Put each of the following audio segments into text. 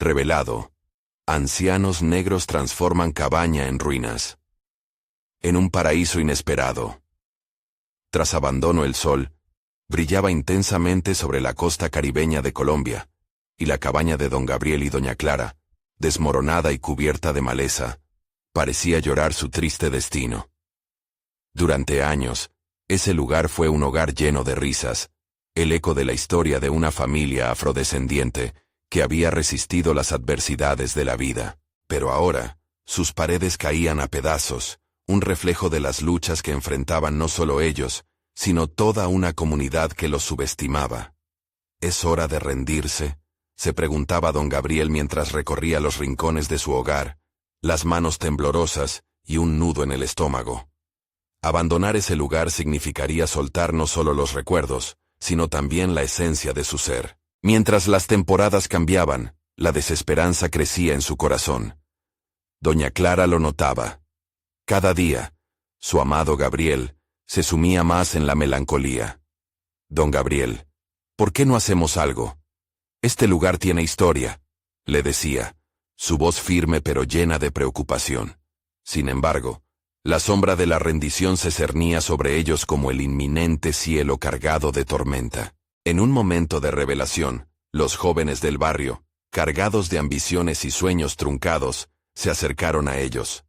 Revelado. Ancianos negros transforman cabaña en ruinas. En un paraíso inesperado. Tras abandono el sol brillaba intensamente sobre la costa caribeña de Colombia, y la cabaña de don Gabriel y doña Clara, desmoronada y cubierta de maleza, parecía llorar su triste destino. Durante años, ese lugar fue un hogar lleno de risas, el eco de la historia de una familia afrodescendiente que había resistido las adversidades de la vida. Pero ahora, sus paredes caían a pedazos, un reflejo de las luchas que enfrentaban no solo ellos, sino toda una comunidad que los subestimaba. ¿Es hora de rendirse?, se preguntaba don Gabriel mientras recorría los rincones de su hogar, las manos temblorosas y un nudo en el estómago. Abandonar ese lugar significaría soltar no solo los recuerdos, sino también la esencia de su ser. Mientras las temporadas cambiaban, la desesperanza crecía en su corazón. Doña Clara lo notaba. Cada día, su amado Gabriel se sumía más en la melancolía. Don Gabriel, ¿por qué no hacemos algo? Este lugar tiene historia, le decía, su voz firme pero llena de preocupación. Sin embargo, la sombra de la rendición se cernía sobre ellos como el inminente cielo cargado de tormenta. En un momento de revelación, los jóvenes del barrio, cargados de ambiciones y sueños truncados, se acercaron a ellos.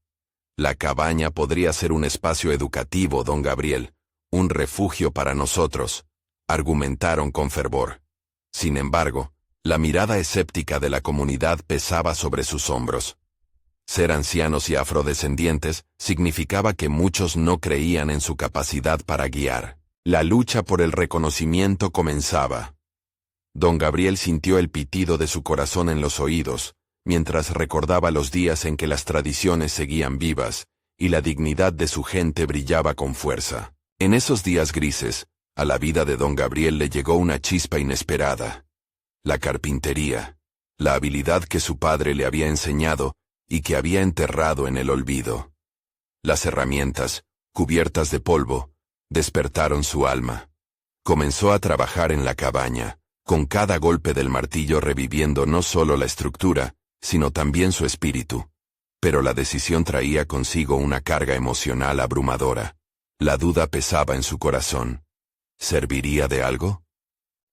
La cabaña podría ser un espacio educativo, don Gabriel, un refugio para nosotros, argumentaron con fervor. Sin embargo, la mirada escéptica de la comunidad pesaba sobre sus hombros. Ser ancianos y afrodescendientes significaba que muchos no creían en su capacidad para guiar. La lucha por el reconocimiento comenzaba. Don Gabriel sintió el pitido de su corazón en los oídos, mientras recordaba los días en que las tradiciones seguían vivas, y la dignidad de su gente brillaba con fuerza. En esos días grises, a la vida de don Gabriel le llegó una chispa inesperada. La carpintería, la habilidad que su padre le había enseñado y que había enterrado en el olvido. Las herramientas, cubiertas de polvo, despertaron su alma. Comenzó a trabajar en la cabaña, con cada golpe del martillo reviviendo no solo la estructura, sino también su espíritu. Pero la decisión traía consigo una carga emocional abrumadora. La duda pesaba en su corazón. ¿Serviría de algo?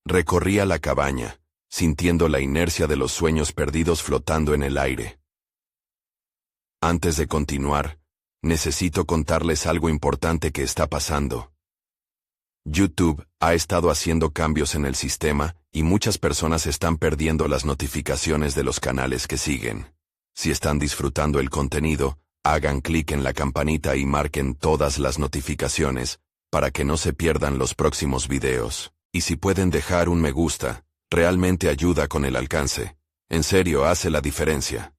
Recorría la cabaña, sintiendo la inercia de los sueños perdidos flotando en el aire. Antes de continuar, necesito contarles algo importante que está pasando. YouTube ha estado haciendo cambios en el sistema y muchas personas están perdiendo las notificaciones de los canales que siguen. Si están disfrutando el contenido, hagan clic en la campanita y marquen todas las notificaciones para que no se pierdan los próximos videos. Y si pueden dejar un me gusta, realmente ayuda con el alcance. En serio, hace la diferencia.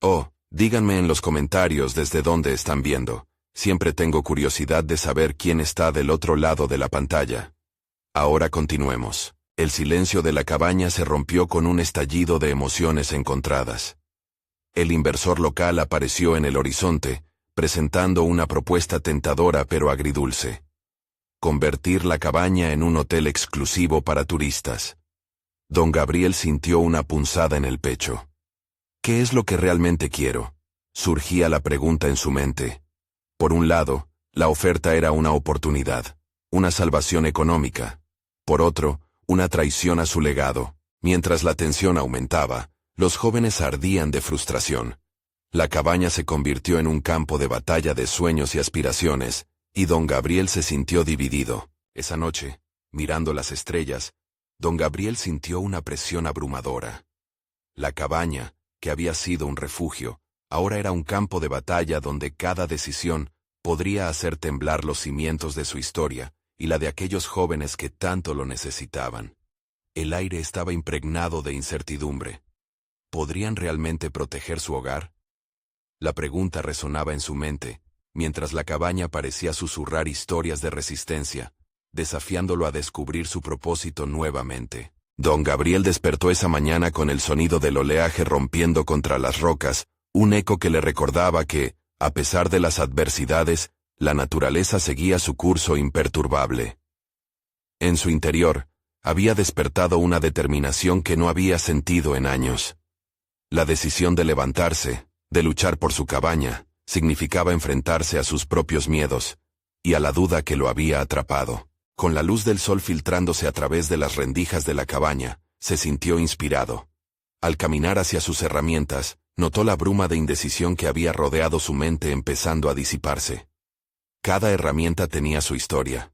Oh, díganme en los comentarios desde dónde están viendo. Siempre tengo curiosidad de saber quién está del otro lado de la pantalla. Ahora continuemos. El silencio de la cabaña se rompió con un estallido de emociones encontradas. El inversor local apareció en el horizonte, presentando una propuesta tentadora pero agridulce. Convertir la cabaña en un hotel exclusivo para turistas. Don Gabriel sintió una punzada en el pecho. ¿Qué es lo que realmente quiero? Surgía la pregunta en su mente. Por un lado, la oferta era una oportunidad, una salvación económica. Por otro, una traición a su legado. Mientras la tensión aumentaba, los jóvenes ardían de frustración. La cabaña se convirtió en un campo de batalla de sueños y aspiraciones, y don Gabriel se sintió dividido. Esa noche, mirando las estrellas, don Gabriel sintió una presión abrumadora. La cabaña, que había sido un refugio, ahora era un campo de batalla donde cada decisión podría hacer temblar los cimientos de su historia y la de aquellos jóvenes que tanto lo necesitaban. El aire estaba impregnado de incertidumbre. ¿Podrían realmente proteger su hogar? La pregunta resonaba en su mente, mientras la cabaña parecía susurrar historias de resistencia, desafiándolo a descubrir su propósito nuevamente. Don Gabriel despertó esa mañana con el sonido del oleaje rompiendo contra las rocas, un eco que le recordaba que, a pesar de las adversidades, la naturaleza seguía su curso imperturbable. En su interior, había despertado una determinación que no había sentido en años. La decisión de levantarse, de luchar por su cabaña, significaba enfrentarse a sus propios miedos, y a la duda que lo había atrapado. Con la luz del sol filtrándose a través de las rendijas de la cabaña, se sintió inspirado. Al caminar hacia sus herramientas, notó la bruma de indecisión que había rodeado su mente empezando a disiparse. Cada herramienta tenía su historia.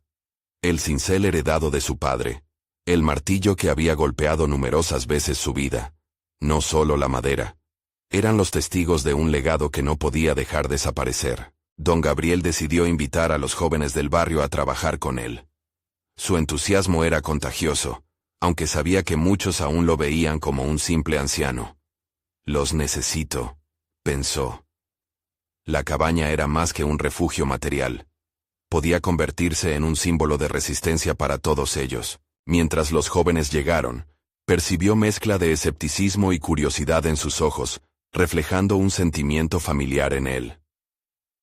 El cincel heredado de su padre, el martillo que había golpeado numerosas veces su vida, no solo la madera. Eran los testigos de un legado que no podía dejar desaparecer. Don Gabriel decidió invitar a los jóvenes del barrio a trabajar con él. Su entusiasmo era contagioso, aunque sabía que muchos aún lo veían como un simple anciano. «Los necesito», pensó. La cabaña era más que un refugio material. Podía convertirse en un símbolo de resistencia para todos ellos. Mientras los jóvenes llegaron, percibió mezcla de escepticismo y curiosidad en sus ojos, reflejando un sentimiento familiar en él.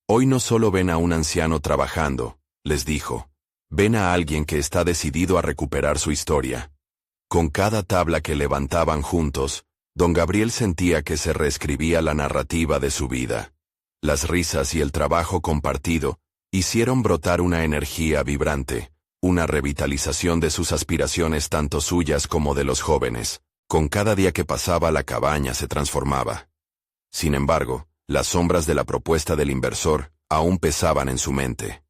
«Hoy no solo ven a un anciano trabajando», les dijo. «Ven a alguien que está decidido a recuperar su historia». Con cada tabla que levantaban juntos, don Gabriel sentía que se reescribía la narrativa de su vida. Las risas y el trabajo compartido hicieron brotar una energía vibrante, una revitalización de sus aspiraciones tanto suyas como de los jóvenes. Con cada día que pasaba la cabaña se transformaba. Sin embargo, las sombras de la propuesta del inversor aún pesaban en su mente.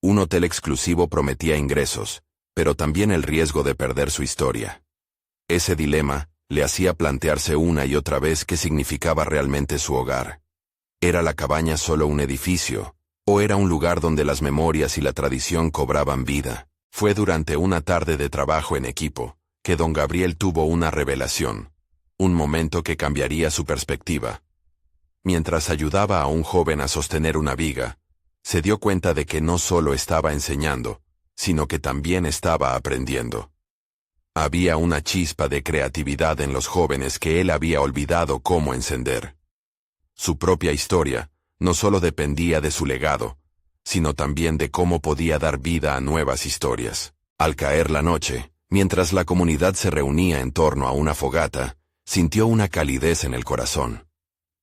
Un hotel exclusivo prometía ingresos, pero también el riesgo de perder su historia. Ese dilema le hacía plantearse una y otra vez qué significaba realmente su hogar. ¿Era la cabaña solo un edificio, o era un lugar donde las memorias y la tradición cobraban vida? Fue durante una tarde de trabajo en equipo que don Gabriel tuvo una revelación, un momento que cambiaría su perspectiva. Mientras ayudaba a un joven a sostener una viga, se dio cuenta de que no solo estaba enseñando, sino que también estaba aprendiendo. Había una chispa de creatividad en los jóvenes que él había olvidado cómo encender. Su propia historia no solo dependía de su legado, sino también de cómo podía dar vida a nuevas historias. Al caer la noche, mientras la comunidad se reunía en torno a una fogata, sintió una calidez en el corazón.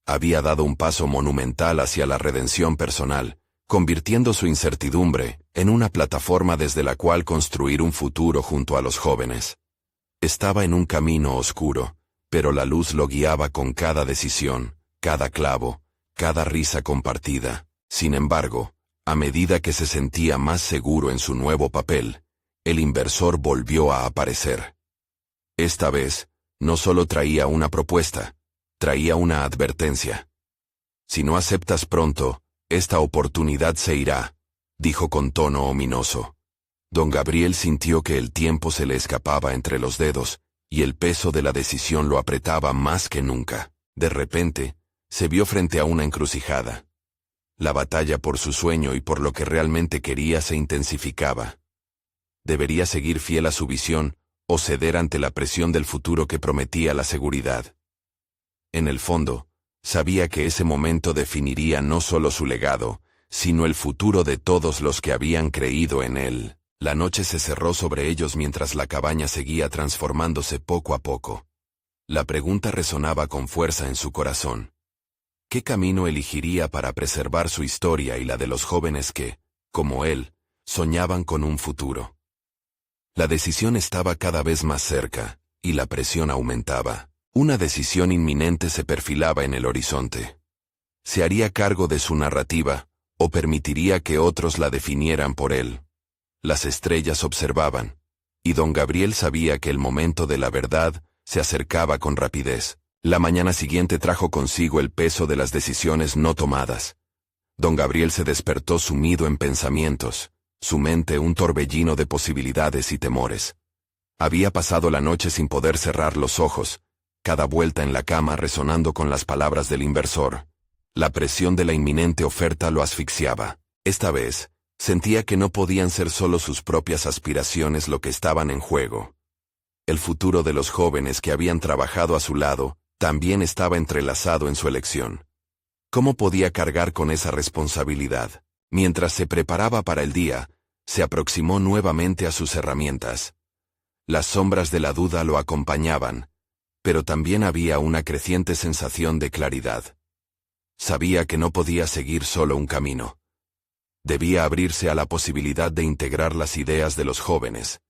Había dado un paso monumental hacia la redención personal, convirtiendo su incertidumbre en una plataforma desde la cual construir un futuro junto a los jóvenes. Estaba en un camino oscuro, pero la luz lo guiaba con cada decisión, cada clavo, cada risa compartida. Sin embargo, a medida que se sentía más seguro en su nuevo papel, el inversor volvió a aparecer. Esta vez, no solo traía una propuesta, traía una advertencia. «Si no aceptas pronto, esta oportunidad se irá», dijo con tono ominoso. Don Gabriel sintió que el tiempo se le escapaba entre los dedos, y el peso de la decisión lo apretaba más que nunca. De repente, se vio frente a una encrucijada. La batalla por su sueño y por lo que realmente quería se intensificaba. Debería seguir fiel a su visión, o ceder ante la presión del futuro que prometía la seguridad. En el fondo, sabía que ese momento definiría no solo su legado, sino el futuro de todos los que habían creído en él. La noche se cerró sobre ellos mientras la cabaña seguía transformándose poco a poco. La pregunta resonaba con fuerza en su corazón. ¿Qué camino elegiría para preservar su historia y la de los jóvenes que, como él, soñaban con un futuro? La decisión estaba cada vez más cerca, y la presión aumentaba. Una decisión inminente se perfilaba en el horizonte. ¿Se haría cargo de su narrativa, o permitiría que otros la definieran por él? Las estrellas observaban, y don Gabriel sabía que el momento de la verdad se acercaba con rapidez. La mañana siguiente trajo consigo el peso de las decisiones no tomadas. Don Gabriel se despertó sumido en pensamientos, su mente un torbellino de posibilidades y temores. Había pasado la noche sin poder cerrar los ojos, cada vuelta en la cama resonando con las palabras del inversor. La presión de la inminente oferta lo asfixiaba. Esta vez, sentía que no podían ser solo sus propias aspiraciones lo que estaban en juego. El futuro de los jóvenes que habían trabajado a su lado también estaba entrelazado en su elección. ¿Cómo podía cargar con esa responsabilidad? Mientras se preparaba para el día, se aproximó nuevamente a sus herramientas. Las sombras de la duda lo acompañaban, pero también había una creciente sensación de claridad. Sabía que no podía seguir solo un camino. Debía abrirse a la posibilidad de integrar las ideas de los jóvenes.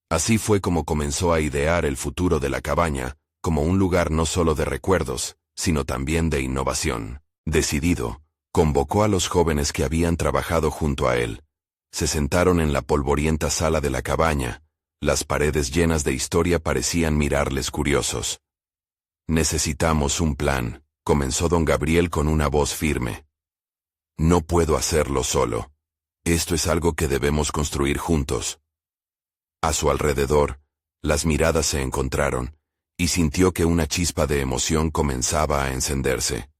Así fue como comenzó a idear el futuro de la cabaña, como un lugar no solo de recuerdos, sino también de innovación. Decidido, convocó a los jóvenes que habían trabajado junto a él. Se sentaron en la polvorienta sala de la cabaña. Las paredes llenas de historia parecían mirarles curiosos. «Necesitamos un plan», comenzó don Gabriel con una voz firme. «No puedo hacerlo solo. Esto es algo que debemos construir juntos». A su alrededor, las miradas se encontraron, y sintió que una chispa de emoción comenzaba a encenderse.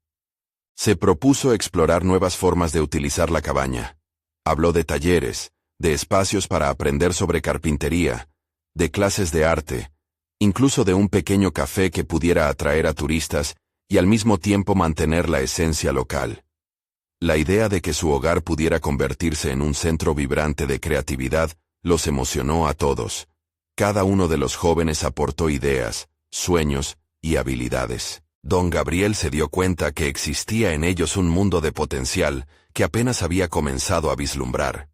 Se propuso explorar nuevas formas de utilizar la cabaña. Habló de talleres, de espacios para aprender sobre carpintería, de clases de arte, incluso de un pequeño café que pudiera atraer a turistas y al mismo tiempo mantener la esencia local. La idea de que su hogar pudiera convertirse en un centro vibrante de creatividad los emocionó a todos. Cada uno de los jóvenes aportó ideas, sueños y habilidades. Don Gabriel se dio cuenta que existía en ellos un mundo de potencial que apenas había comenzado a vislumbrar.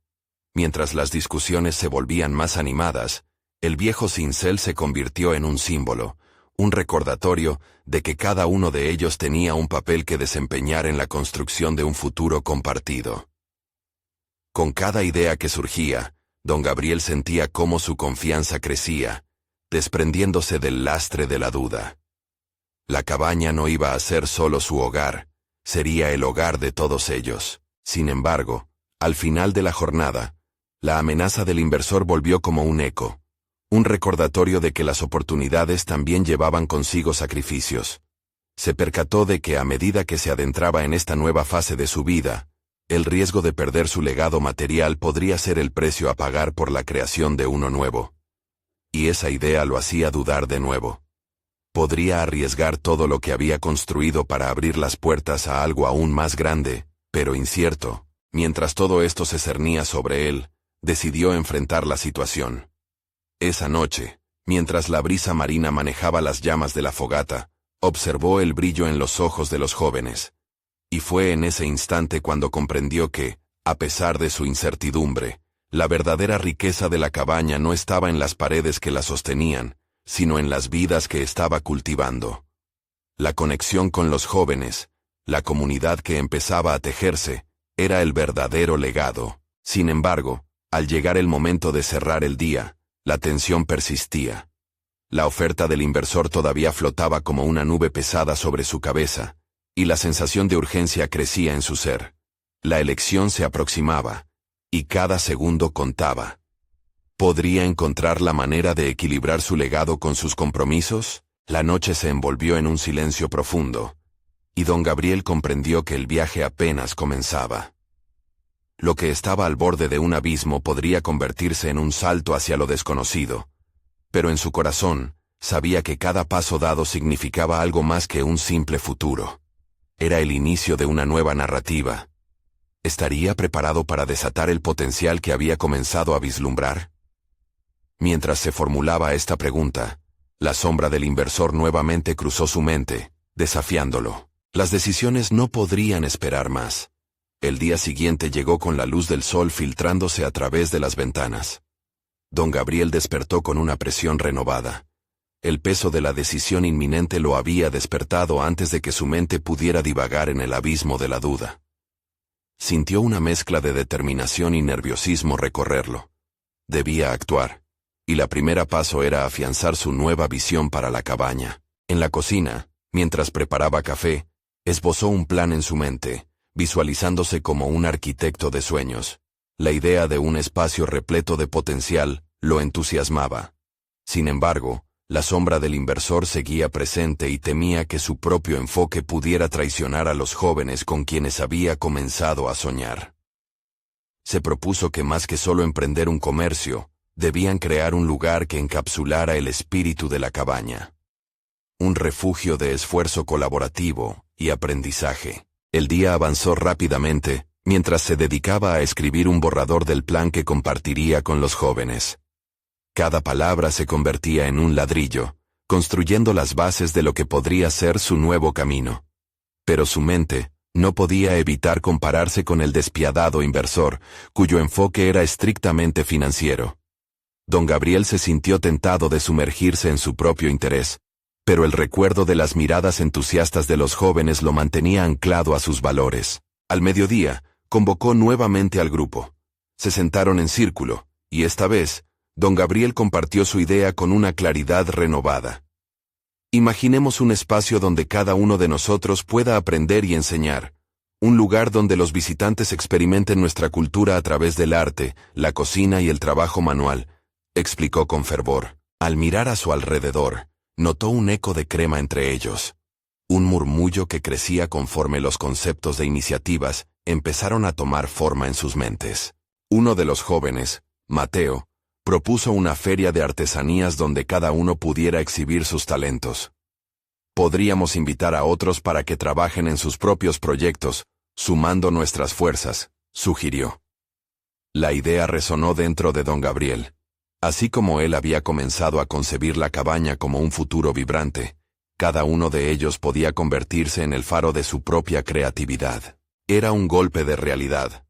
Mientras las discusiones se volvían más animadas, el viejo cincel se convirtió en un símbolo, un recordatorio de que cada uno de ellos tenía un papel que desempeñar en la construcción de un futuro compartido. Con cada idea que surgía, don Gabriel sentía cómo su confianza crecía, desprendiéndose del lastre de la duda. La cabaña no iba a ser solo su hogar, sería el hogar de todos ellos. Sin embargo, al final de la jornada, la amenaza del inversor volvió como un eco, un recordatorio de que las oportunidades también llevaban consigo sacrificios. Se percató de que a medida que se adentraba en esta nueva fase de su vida, el riesgo de perder su legado material podría ser el precio a pagar por la creación de uno nuevo. Y esa idea lo hacía dudar de nuevo. Podría arriesgar todo lo que había construido para abrir las puertas a algo aún más grande, pero incierto. Mientras todo esto se cernía sobre él, decidió enfrentar la situación. Esa noche, mientras la brisa marina manejaba las llamas de la fogata, observó el brillo en los ojos de los jóvenes. Y fue en ese instante cuando comprendió que, a pesar de su incertidumbre, la verdadera riqueza de la cabaña no estaba en las paredes que la sostenían, sino en las vidas que estaba cultivando. La conexión con los jóvenes, la comunidad que empezaba a tejerse, era el verdadero legado. Sin embargo, al llegar el momento de cerrar el día, la tensión persistía. La oferta del inversor todavía flotaba como una nube pesada sobre su cabeza, y la sensación de urgencia crecía en su ser. La elección se aproximaba, y cada segundo contaba. ¿Podría encontrar la manera de equilibrar su legado con sus compromisos? La noche se envolvió en un silencio profundo, y don Gabriel comprendió que el viaje apenas comenzaba. Lo que estaba al borde de un abismo podría convertirse en un salto hacia lo desconocido, pero en su corazón, sabía que cada paso dado significaba algo más que un simple futuro. Era el inicio de una nueva narrativa. ¿Estaría preparado para desatar el potencial que había comenzado a vislumbrar? Mientras se formulaba esta pregunta, la sombra del inversor nuevamente cruzó su mente, desafiándolo. Las decisiones no podrían esperar más. El día siguiente llegó con la luz del sol filtrándose a través de las ventanas. Don Gabriel despertó con una presión renovada. El peso de la decisión inminente lo había despertado antes de que su mente pudiera divagar en el abismo de la duda. Sintió una mezcla de determinación y nerviosismo recorrerlo. Debía actuar, y la primera paso era afianzar su nueva visión para la cabaña. En la cocina, mientras preparaba café, esbozó un plan en su mente, visualizándose como un arquitecto de sueños. La idea de un espacio repleto de potencial lo entusiasmaba. Sin embargo, la sombra del inversor seguía presente y temía que su propio enfoque pudiera traicionar a los jóvenes con quienes había comenzado a soñar. Se propuso que más que solo emprender un comercio, debían crear un lugar que encapsulara el espíritu de la cabaña. Un refugio de esfuerzo colaborativo y aprendizaje. El día avanzó rápidamente, mientras se dedicaba a escribir un borrador del plan que compartiría con los jóvenes. Cada palabra se convertía en un ladrillo, construyendo las bases de lo que podría ser su nuevo camino. Pero su mente no podía evitar compararse con el despiadado inversor, cuyo enfoque era estrictamente financiero. Don Gabriel se sintió tentado de sumergirse en su propio interés, pero el recuerdo de las miradas entusiastas de los jóvenes lo mantenía anclado a sus valores. Al mediodía, convocó nuevamente al grupo. Se sentaron en círculo, y esta vez, don Gabriel compartió su idea con una claridad renovada. Imaginemos un espacio donde cada uno de nosotros pueda aprender y enseñar. Un lugar donde los visitantes experimenten nuestra cultura a través del arte, la cocina y el trabajo manual, explicó con fervor. Al mirar a su alrededor, notó un eco de crema entre ellos. Un murmullo que crecía conforme los conceptos de iniciativas empezaron a tomar forma en sus mentes. Uno de los jóvenes, Mateo, propuso una feria de artesanías donde cada uno pudiera exhibir sus talentos. Podríamos invitar a otros para que trabajen en sus propios proyectos, sumando nuestras fuerzas, sugirió. La idea resonó dentro de don Gabriel. Así como él había comenzado a concebir la cabaña como un futuro vibrante, cada uno de ellos podía convertirse en el faro de su propia creatividad. Era un golpe de realidad.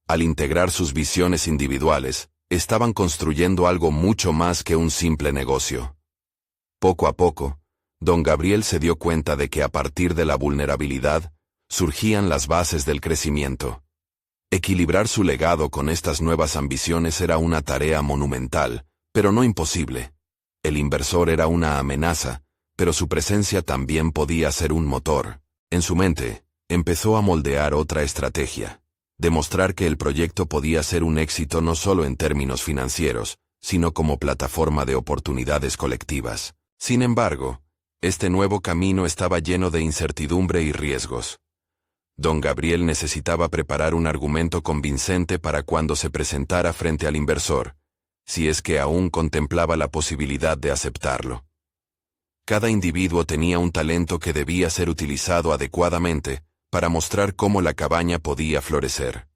Al integrar sus visiones individuales, estaban construyendo algo mucho más que un simple negocio. Poco a poco, don Gabriel se dio cuenta de que a partir de la vulnerabilidad, surgían las bases del crecimiento. Equilibrar su legado con estas nuevas ambiciones era una tarea monumental, pero no imposible. El inversor era una amenaza, pero su presencia también podía ser un motor. En su mente, empezó a moldear otra estrategia. Demostrar que el proyecto podía ser un éxito no solo en términos financieros, sino como plataforma de oportunidades colectivas. Sin embargo, este nuevo camino estaba lleno de incertidumbre y riesgos. Don Gabriel necesitaba preparar un argumento convincente para cuando se presentara frente al inversor, si es que aún contemplaba la posibilidad de aceptarlo. Cada individuo tenía un talento que debía ser utilizado adecuadamente para mostrar cómo la cabaña podía florecer.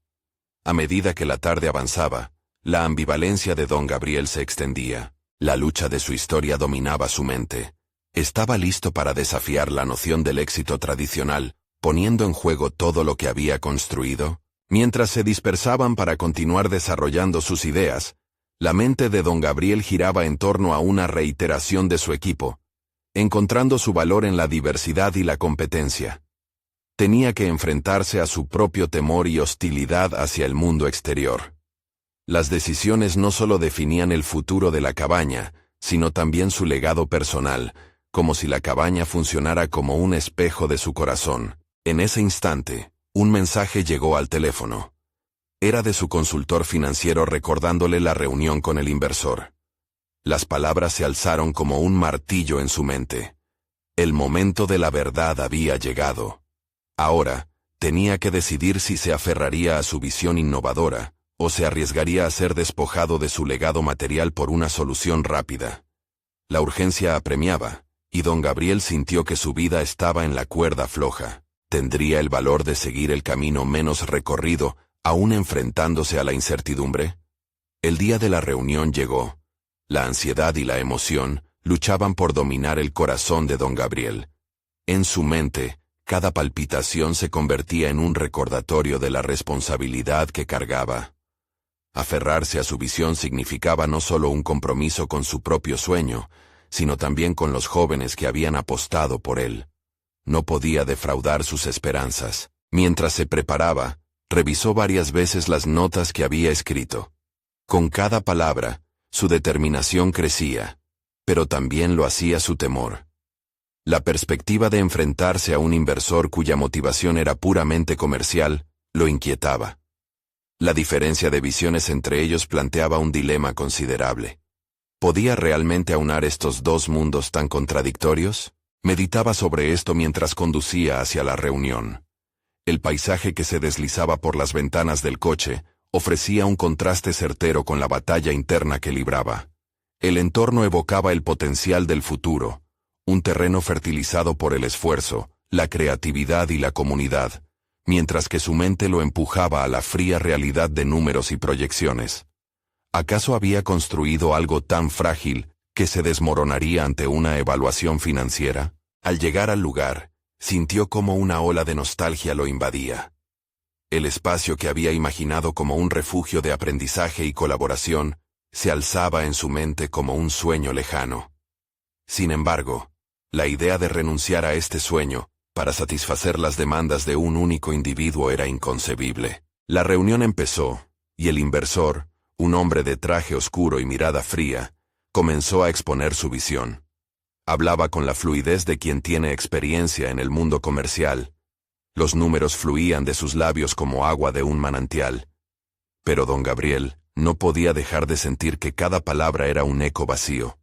A medida que la tarde avanzaba, la ambivalencia de don Gabriel se extendía. La lucha de su historia dominaba su mente. Estaba listo para desafiar la noción del éxito tradicional, poniendo en juego todo lo que había construido. Mientras se dispersaban para continuar desarrollando sus ideas, la mente de don Gabriel giraba en torno a una reiteración de su equipo, encontrando su valor en la diversidad y la competencia. Tenía que enfrentarse a su propio temor y hostilidad hacia el mundo exterior. Las decisiones no solo definían el futuro de la cabaña, sino también su legado personal, como si la cabaña funcionara como un espejo de su corazón. En ese instante, un mensaje llegó al teléfono. Era de su consultor financiero recordándole la reunión con el inversor. Las palabras se alzaron como un martillo en su mente. El momento de la verdad había llegado. Ahora, tenía que decidir si se aferraría a su visión innovadora, o se arriesgaría a ser despojado de su legado material por una solución rápida. La urgencia apremiaba, y don Gabriel sintió que su vida estaba en la cuerda floja. ¿Tendría el valor de seguir el camino menos recorrido, aún enfrentándose a la incertidumbre? El día de la reunión llegó. La ansiedad y la emoción luchaban por dominar el corazón de don Gabriel. En su mente, cada palpitación se convertía en un recordatorio de la responsabilidad que cargaba. Aferrarse a su visión significaba no solo un compromiso con su propio sueño, sino también con los jóvenes que habían apostado por él. No podía defraudar sus esperanzas. Mientras se preparaba, revisó varias veces las notas que había escrito. Con cada palabra, su determinación crecía, pero también lo hacía su temor. La perspectiva de enfrentarse a un inversor cuya motivación era puramente comercial, lo inquietaba. La diferencia de visiones entre ellos planteaba un dilema considerable. ¿Podía realmente aunar estos dos mundos tan contradictorios? Meditaba sobre esto mientras conducía hacia la reunión. El paisaje que se deslizaba por las ventanas del coche ofrecía un contraste certero con la batalla interna que libraba. El entorno evocaba el potencial del futuro, un terreno fertilizado por el esfuerzo, la creatividad y la comunidad, mientras que su mente lo empujaba a la fría realidad de números y proyecciones. ¿Acaso había construido algo tan frágil que se desmoronaría ante una evaluación financiera. Al llegar al lugar, sintió como una ola de nostalgia lo invadía. El espacio que había imaginado como un refugio de aprendizaje y colaboración, se alzaba en su mente como un sueño lejano. Sin embargo, la idea de renunciar a este sueño, para satisfacer las demandas de un único individuo era inconcebible. La reunión empezó, y el inversor, un hombre de traje oscuro y mirada fría, comenzó a exponer su visión. Hablaba con la fluidez de quien tiene experiencia en el mundo comercial. Los números fluían de sus labios como agua de un manantial. Pero don Gabriel no podía dejar de sentir que cada palabra era un eco vacío.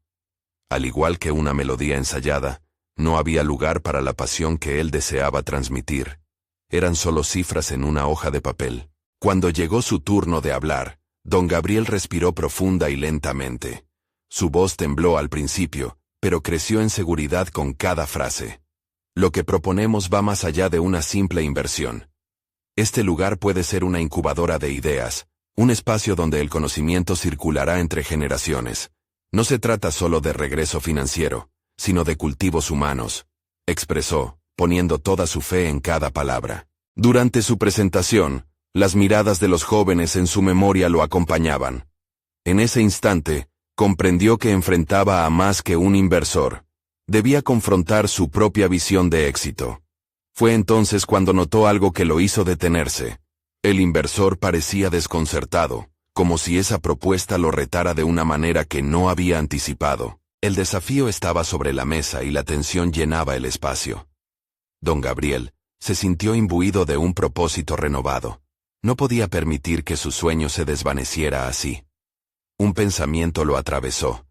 Al igual que una melodía ensayada, no había lugar para la pasión que él deseaba transmitir. Eran solo cifras en una hoja de papel. Cuando llegó su turno de hablar, don Gabriel respiró profunda y lentamente. Su voz tembló al principio, pero creció en seguridad con cada frase. Lo que proponemos va más allá de una simple inversión. Este lugar puede ser una incubadora de ideas, un espacio donde el conocimiento circulará entre generaciones. No se trata solo de regreso financiero, sino de cultivos humanos, expresó, poniendo toda su fe en cada palabra. Durante su presentación, las miradas de los jóvenes en su memoria lo acompañaban. En ese instante, comprendió que enfrentaba a más que un inversor. Debía confrontar su propia visión de éxito. Fue entonces cuando notó algo que lo hizo detenerse. El inversor parecía desconcertado, como si esa propuesta lo retara de una manera que no había anticipado. El desafío estaba sobre la mesa y la tensión llenaba el espacio. Don Gabriel se sintió imbuido de un propósito renovado. No podía permitir que su sueño se desvaneciera así. Un pensamiento lo atravesó.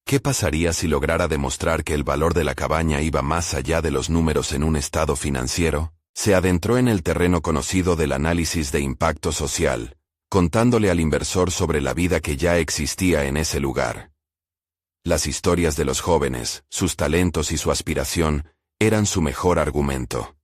¿Qué pasaría si lograra demostrar que el valor de la cabaña iba más allá de los números en un estado financiero? Se adentró en el terreno conocido del análisis de impacto social, contándole al inversor sobre la vida que ya existía en ese lugar. Las historias de los jóvenes, sus talentos y su aspiración, eran su mejor argumento.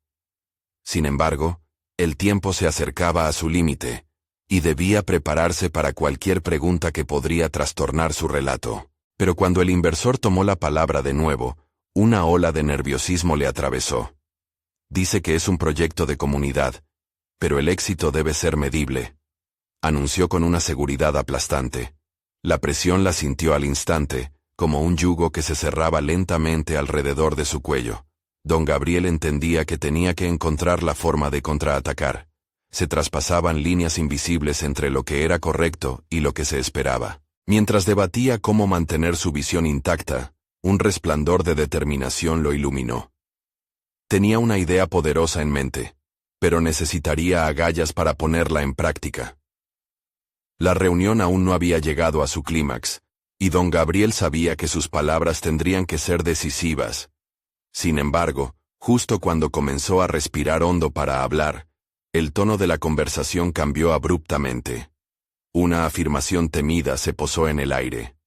Sin embargo, el tiempo se acercaba a su límite, y debía prepararse para cualquier pregunta que podría trastornar su relato. Pero cuando el inversor tomó la palabra de nuevo, una ola de nerviosismo le atravesó. Dice que es un proyecto de comunidad, pero el éxito debe ser medible, anunció con una seguridad aplastante. La presión la sintió al instante, como un yugo que se cerraba lentamente alrededor de su cuello. Don Gabriel entendía que tenía que encontrar la forma de contraatacar. Se traspasaban líneas invisibles entre lo que era correcto y lo que se esperaba. Mientras debatía cómo mantener su visión intacta, un resplandor de determinación lo iluminó. Tenía una idea poderosa en mente, pero necesitaría agallas para ponerla en práctica. La reunión aún no había llegado a su clímax, y don Gabriel sabía que sus palabras tendrían que ser decisivas. Sin embargo, justo cuando comenzó a respirar hondo para hablar, el tono de la conversación cambió abruptamente. Una afirmación temida se posó en el aire.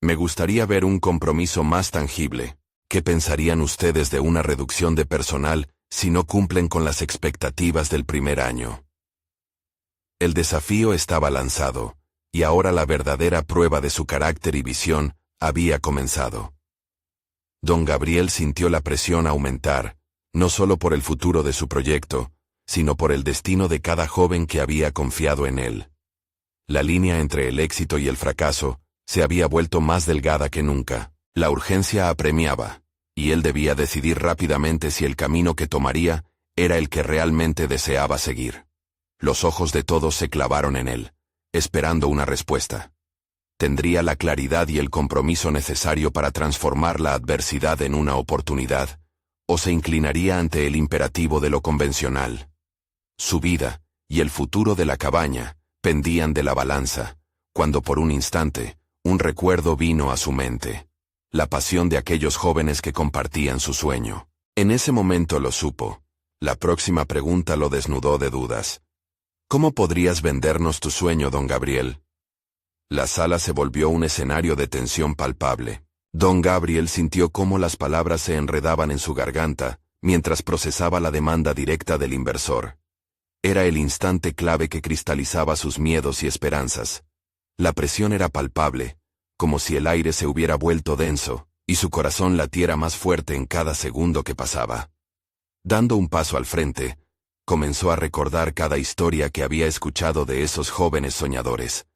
Me gustaría ver un compromiso más tangible. ¿Qué pensarían ustedes de una reducción de personal si no cumplen con las expectativas del primer año? El desafío estaba lanzado, y ahora la verdadera prueba de su carácter y visión había comenzado. Don Gabriel sintió la presión aumentar, no solo por el futuro de su proyecto, sino por el destino de cada joven que había confiado en él. La línea entre el éxito y el fracaso se había vuelto más delgada que nunca. La urgencia apremiaba, y él debía decidir rápidamente si el camino que tomaría era el que realmente deseaba seguir. Los ojos de todos se clavaron en él, esperando una respuesta. ¿Tendría la claridad y el compromiso necesario para transformar la adversidad en una oportunidad, o se inclinaría ante el imperativo de lo convencional? Su vida y el futuro de la cabaña pendían de la balanza, cuando por un instante, un recuerdo vino a su mente. La pasión de aquellos jóvenes que compartían su sueño. En ese momento lo supo. La próxima pregunta lo desnudó de dudas. ¿Cómo podrías vendernos tu sueño, don Gabriel? La sala se volvió un escenario de tensión palpable. Don Gabriel sintió cómo las palabras se enredaban en su garganta, mientras procesaba la demanda directa del inversor. Era el instante clave que cristalizaba sus miedos y esperanzas. La presión era palpable, como si el aire se hubiera vuelto denso, y su corazón latiera más fuerte en cada segundo que pasaba. Dando un paso al frente, comenzó a recordar cada historia que había escuchado de esos jóvenes soñadores,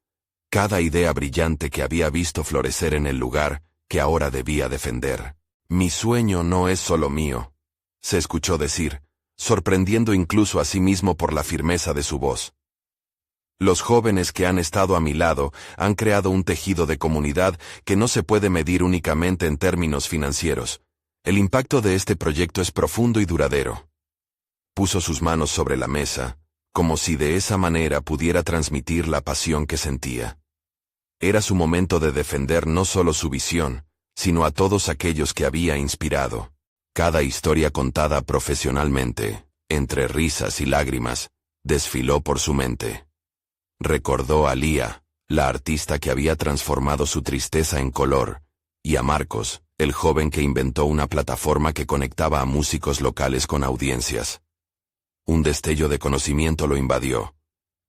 cada idea brillante que había visto florecer en el lugar que ahora debía defender. «Mi sueño no es solo mío», se escuchó decir, sorprendiendo incluso a sí mismo por la firmeza de su voz. Los jóvenes que han estado a mi lado han creado un tejido de comunidad que no se puede medir únicamente en términos financieros. El impacto de este proyecto es profundo y duradero. Puso sus manos sobre la mesa, como si de esa manera pudiera transmitir la pasión que sentía. Era su momento de defender no solo su visión, sino a todos aquellos que había inspirado. Cada historia contada profesionalmente, entre risas y lágrimas, desfiló por su mente. Recordó a Lía, la artista que había transformado su tristeza en color, y a Marcos, el joven que inventó una plataforma que conectaba a músicos locales con audiencias. Un destello de conocimiento lo invadió.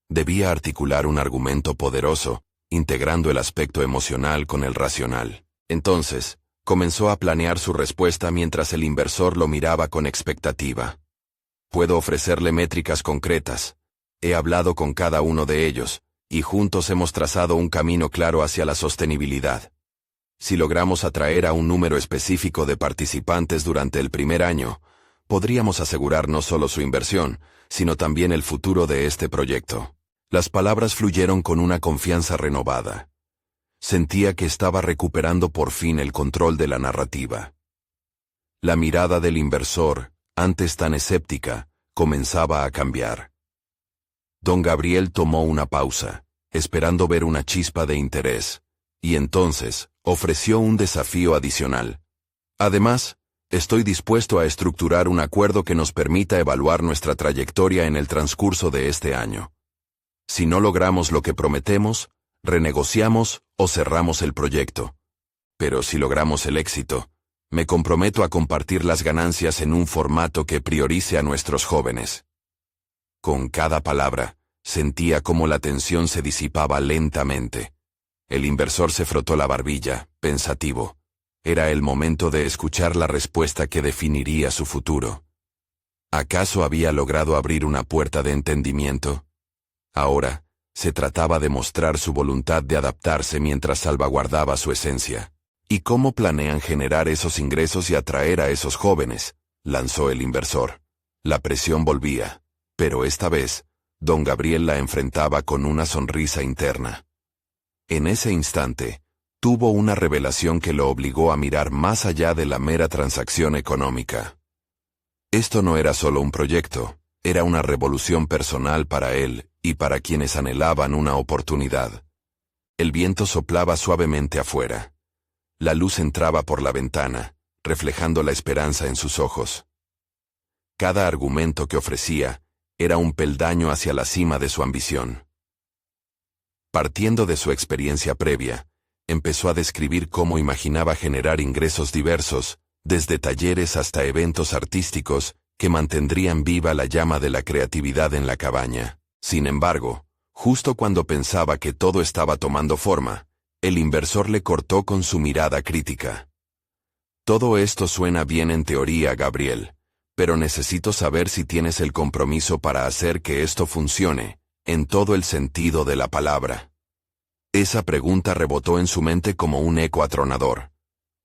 Debía articular un argumento poderoso, integrando el aspecto emocional con el racional. Entonces, comenzó a planear su respuesta mientras el inversor lo miraba con expectativa. «Puedo ofrecerle métricas concretas. He hablado con cada uno de ellos, y juntos hemos trazado un camino claro hacia la sostenibilidad. Si logramos atraer a un número específico de participantes durante el primer año, podríamos asegurar no solo su inversión, sino también el futuro de este proyecto». Las palabras fluyeron con una confianza renovada. Sentía que estaba recuperando por fin el control de la narrativa. La mirada del inversor, antes tan escéptica, comenzaba a cambiar. Don Gabriel tomó una pausa, esperando ver una chispa de interés, y entonces ofreció un desafío adicional. «Además, estoy dispuesto a estructurar un acuerdo que nos permita evaluar nuestra trayectoria en el transcurso de este año. Si no logramos lo que prometemos, renegociamos o cerramos el proyecto. Pero si logramos el éxito, me comprometo a compartir las ganancias en un formato que priorice a nuestros jóvenes». Con cada palabra, sentía cómo la tensión se disipaba lentamente. El inversor se frotó la barbilla, pensativo. Era el momento de escuchar la respuesta que definiría su futuro. ¿Acaso había logrado abrir una puerta de entendimiento? Ahora, se trataba de mostrar su voluntad de adaptarse mientras salvaguardaba su esencia. «¿Y cómo planean generar esos ingresos y atraer a esos jóvenes?», lanzó el inversor. La presión volvía, pero esta vez, don Gabriel la enfrentaba con una sonrisa interna. En ese instante, tuvo una revelación que lo obligó a mirar más allá de la mera transacción económica. Esto no era solo un proyecto, era una revolución personal para él y para quienes anhelaban una oportunidad. El viento soplaba suavemente afuera. La luz entraba por la ventana, reflejando la esperanza en sus ojos. Cada argumento que ofrecía era un peldaño hacia la cima de su ambición. Partiendo de su experiencia previa, empezó a describir cómo imaginaba generar ingresos diversos, desde talleres hasta eventos artísticos, que mantendrían viva la llama de la creatividad en la cabaña. Sin embargo, justo cuando pensaba que todo estaba tomando forma, el inversor le cortó con su mirada crítica. «Todo esto suena bien en teoría, Gabriel, pero necesito saber si tienes el compromiso para hacer que esto funcione, en todo el sentido de la palabra». Esa pregunta rebotó en su mente como un eco atronador.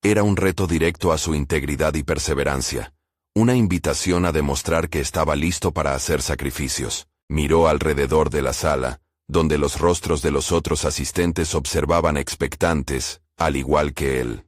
Era un reto directo a su integridad y perseverancia, una invitación a demostrar que estaba listo para hacer sacrificios. Miró alrededor de la sala, donde los rostros de los otros asistentes observaban expectantes, al igual que él.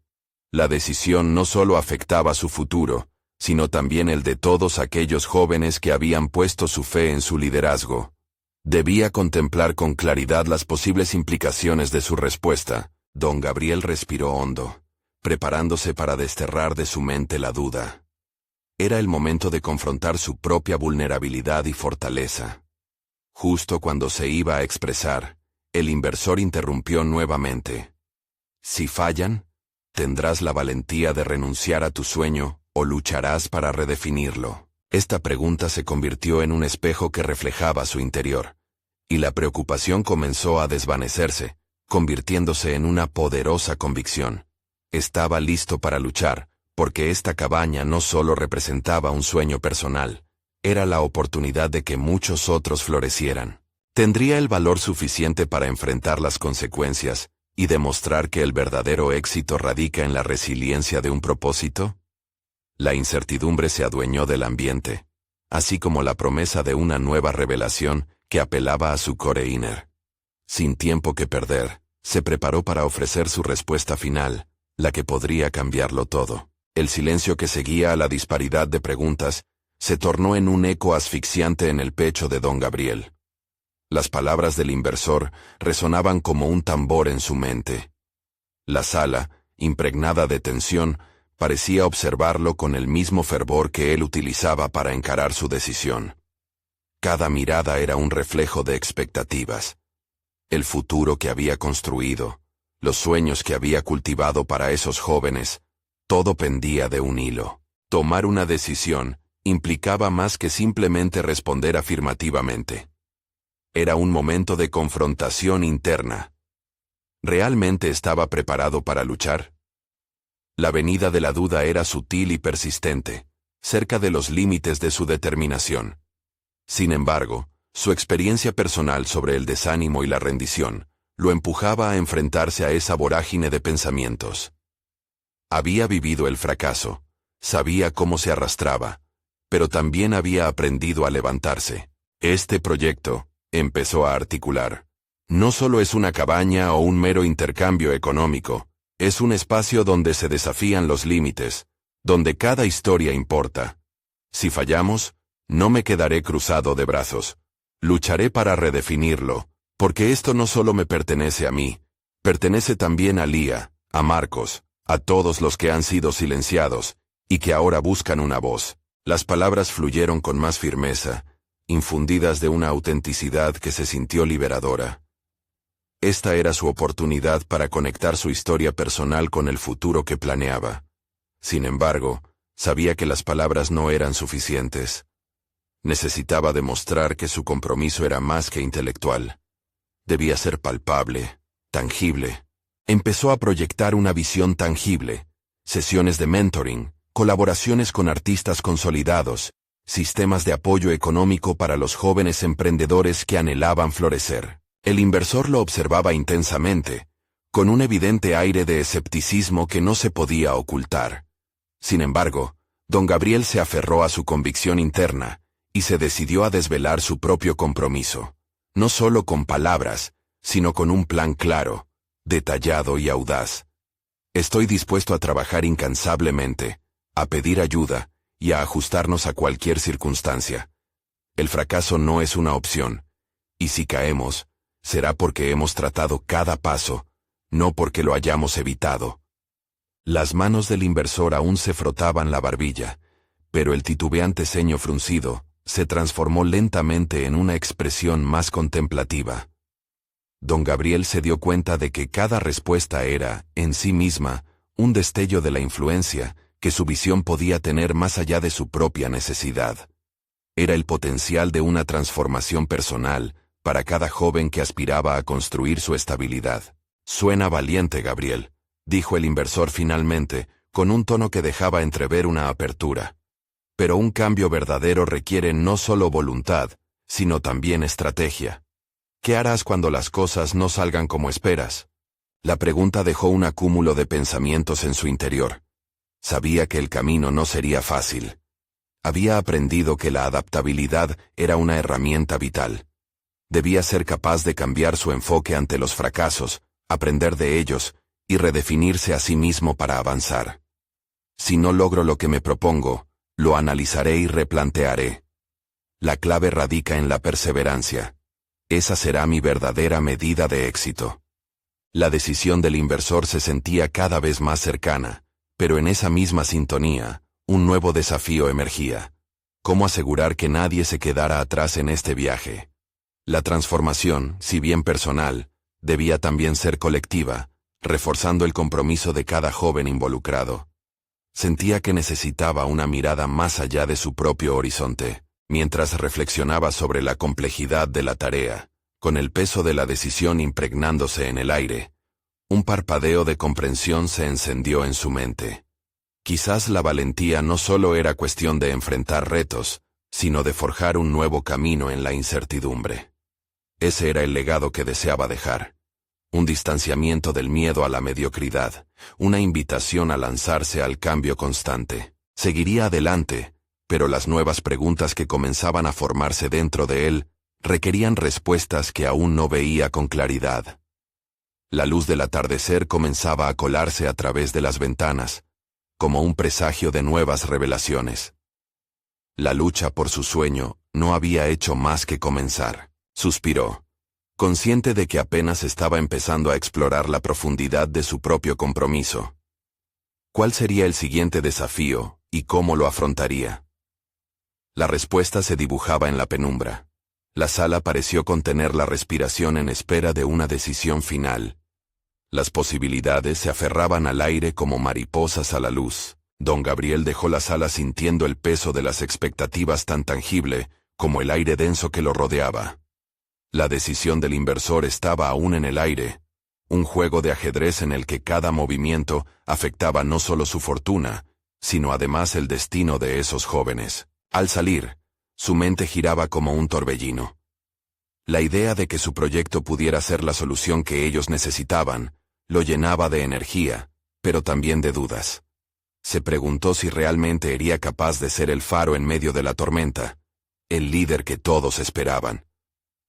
La decisión no solo afectaba su futuro, sino también el de todos aquellos jóvenes que habían puesto su fe en su liderazgo. Debía contemplar con claridad las posibles implicaciones de su respuesta. Don Gabriel respiró hondo, preparándose para desterrar de su mente la duda. Era el momento de confrontar su propia vulnerabilidad y fortaleza. Justo cuando se iba a expresar, el inversor interrumpió nuevamente. «Si fallan, ¿tendrás la valentía de renunciar a tu sueño o lucharás para redefinirlo?» Esta pregunta se convirtió en un espejo que reflejaba su interior, y la preocupación comenzó a desvanecerse, convirtiéndose en una poderosa convicción. Estaba listo para luchar, porque esta cabaña no solo representaba un sueño personal, era la oportunidad de que muchos otros florecieran. ¿Tendría el valor suficiente para enfrentar las consecuencias y demostrar que el verdadero éxito radica en la resiliencia de un propósito? La incertidumbre se adueñó del ambiente, así como la promesa de una nueva revelación que apelaba a su core inner. Sin tiempo que perder, se preparó para ofrecer su respuesta final, la que podría cambiarlo todo. El silencio que seguía a la disparidad de preguntas se tornó en un eco asfixiante en el pecho de don Gabriel. Las palabras del inversor resonaban como un tambor en su mente. La sala, impregnada de tensión, parecía observarlo con el mismo fervor que él utilizaba para encarar su decisión. Cada mirada era un reflejo de expectativas. El futuro que había construido, los sueños que había cultivado para esos jóvenes, todo pendía de un hilo. Tomar una decisión implicaba más que simplemente responder afirmativamente. Era un momento de confrontación interna. ¿Realmente estaba preparado para luchar? La venida de la duda era sutil y persistente, cerca de los límites de su determinación. Sin embargo, su experiencia personal sobre el desánimo y la rendición lo empujaba a enfrentarse a esa vorágine de pensamientos. Había vivido el fracaso, sabía cómo se arrastraba, pero también había aprendido a levantarse. Este proyecto, empezó a articular, no solo es una cabaña o un mero intercambio económico, es un espacio donde se desafían los límites, donde cada historia importa. Si fallamos, no me quedaré cruzado de brazos. Lucharé para redefinirlo, porque esto no solo me pertenece a mí, pertenece también a Lía, a Marcos, a todos los que han sido silenciados, y que ahora buscan una voz. Las palabras fluyeron con más firmeza, infundidas de una autenticidad que se sintió liberadora. Esta era su oportunidad para conectar su historia personal con el futuro que planeaba. Sin embargo, sabía que las palabras no eran suficientes. Necesitaba demostrar que su compromiso era más que intelectual. Debía ser palpable, tangible. Empezó a proyectar una visión tangible, sesiones de mentoring, colaboraciones con artistas consolidados, sistemas de apoyo económico para los jóvenes emprendedores que anhelaban florecer. El inversor lo observaba intensamente, con un evidente aire de escepticismo que no se podía ocultar. Sin embargo, don Gabriel se aferró a su convicción interna y se decidió a desvelar su propio compromiso, no solo con palabras, sino con un plan claro, detallado y audaz. Estoy dispuesto a trabajar incansablemente, a pedir ayuda y a ajustarnos a cualquier circunstancia. El fracaso no es una opción, y si caemos, será porque hemos tratado cada paso, no porque lo hayamos evitado. Las manos del inversor aún se frotaban la barbilla, pero el titubeante ceño fruncido se transformó lentamente en una expresión más contemplativa. Don Gabriel se dio cuenta de que cada respuesta era, en sí misma, un destello de la influencia que su visión podía tener más allá de su propia necesidad. Era el potencial de una transformación personal para cada joven que aspiraba a construir su estabilidad. Suena valiente, Gabriel, dijo el inversor finalmente, con un tono que dejaba entrever una apertura. Pero un cambio verdadero requiere no solo voluntad, sino también estrategia. ¿Qué harás cuando las cosas no salgan como esperas? La pregunta dejó un acúmulo de pensamientos en su interior. Sabía que el camino no sería fácil. Había aprendido que la adaptabilidad era una herramienta vital. Debía ser capaz de cambiar su enfoque ante los fracasos, aprender de ellos, y redefinirse a sí mismo para avanzar. Si no logro lo que me propongo, lo analizaré y replantearé. La clave radica en la perseverancia. Esa será mi verdadera medida de éxito. La decisión del inversor se sentía cada vez más cercana, pero en esa misma sintonía, un nuevo desafío emergía. ¿Cómo asegurar que nadie se quedara atrás en este viaje? La transformación, si bien personal, debía también ser colectiva, reforzando el compromiso de cada joven involucrado. Sentía que necesitaba una mirada más allá de su propio horizonte. Mientras reflexionaba sobre la complejidad de la tarea, Con el peso de la decisión impregnándose en el aire, un parpadeo de comprensión se encendió en su mente. Quizás la valentía no solo era cuestión de enfrentar retos, sino de forjar un nuevo camino en la incertidumbre. Ese era el legado que deseaba dejar. Un distanciamiento del miedo a la mediocridad, una invitación a lanzarse al cambio constante. Seguiría adelante, pero las nuevas preguntas que comenzaban a formarse dentro de él requerían respuestas que aún no veía con claridad. La luz del atardecer comenzaba a colarse a través de las ventanas, como un presagio de nuevas revelaciones. La lucha por su sueño no había hecho más que comenzar. Suspiró, consciente de que apenas estaba empezando a explorar la profundidad de su propio compromiso. ¿Cuál sería el siguiente desafío y cómo lo afrontaría? La respuesta se dibujaba en la penumbra. La sala pareció contener la respiración en espera de una decisión final. Las posibilidades se aferraban al aire como mariposas a la luz. Don Gabriel dejó la sala sintiendo el peso de las expectativas tan tangible como el aire denso que lo rodeaba. La decisión del inversor estaba aún en el aire, un juego de ajedrez en el que cada movimiento afectaba no solo su fortuna, sino además el destino de esos jóvenes. Al salir, su mente giraba como un torbellino. La idea de que su proyecto pudiera ser la solución que ellos necesitaban, lo llenaba de energía, pero también de dudas. Se preguntó si realmente sería capaz de ser el faro en medio de la tormenta, el líder que todos esperaban.